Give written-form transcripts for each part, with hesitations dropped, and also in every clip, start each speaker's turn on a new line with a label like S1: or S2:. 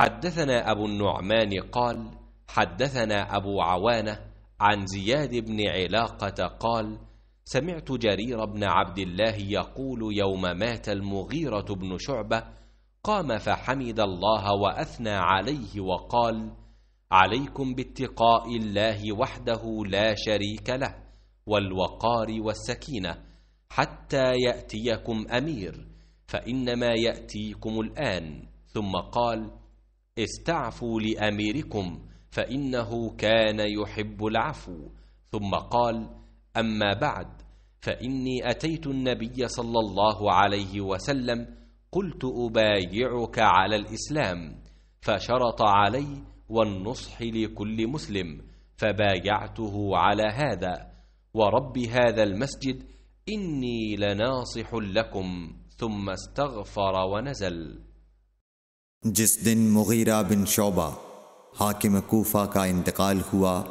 S1: حدثنا أبو النعمان قال حدثنا أبو عوانة عن زياد بن علاقة قال سمعت جرير بن عبد الله يقول يوم مات المغيرة بن شعبة قام فحمد الله وأثنى عليه وقال عليكم باتقاء الله وحده لا شريك له والوقار والسكينة حتى يأتيكم أمير فإنما يأتيكم الآن. ثم قال استعفوا لأميركم فإنه كان يحب العفو. ثم قال أما بعد فإني أتيت النبي صلى الله عليه وسلم قلت أبايعك على الإسلام فشرط علي والنصح لكل مسلم فبايعته على هذا ورب هذا المسجد إني لناصح لكم ثم استغفر ونزل.
S2: جس دن مغیرہ بن شعبہ حاکم کوفہ کا انتقال ہوا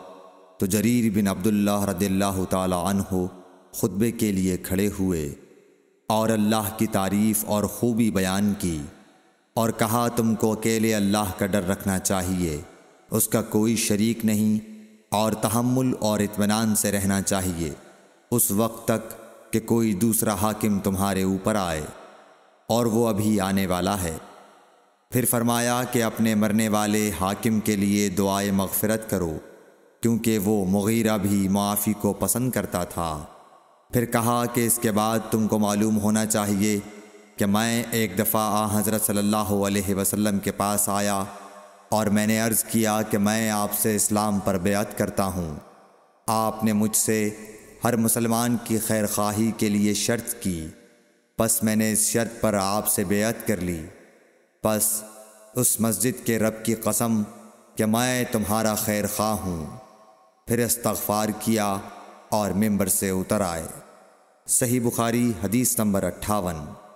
S2: تو جریر بن عبداللہ رضی اللہ تعالی عنہ خطبے کے لیے کھڑے ہوئے اور اللہ کی تعریف اور خوبی بیان کی اور کہا تم کو اکیلے اللہ کا ڈر رکھنا چاہیے، اس کا کوئی شریک نہیں، اور تحمل اور اطمینان سے رہنا چاہیے اس وقت تک کہ کوئی دوسرا حاکم تمہارے اوپر آئے، اور وہ ابھی آنے والا ہے۔ پھر فرمایا کہ اپنے مرنے والے حاکم کے لیے دعائے مغفرت کرو کیونکہ وہ مغیرہ بھی معافی کو پسند کرتا تھا۔ پھر کہا کہ اس کے بعد تم کو معلوم ہونا چاہیے کہ میں ایک دفعہ حضرت صلی اللہ علیہ وسلم کے پاس آیا اور میں نے عرض کیا کہ میں آپ سے اسلام پر بیعت کرتا ہوں۔ آپ نے مجھ سے ہر مسلمان کی خیر خواہی کے لیے شرط کی، پس میں نے اس شرط پر آپ سے بیعت کر لی۔ پس اس مسجد کے رب کی قسم کہ میں تمہارا خیر خواہ ہوں۔ پھر استغفار کیا اور ممبر سے اتر آئے۔ صحیح بخاری حدیث نمبر 58۔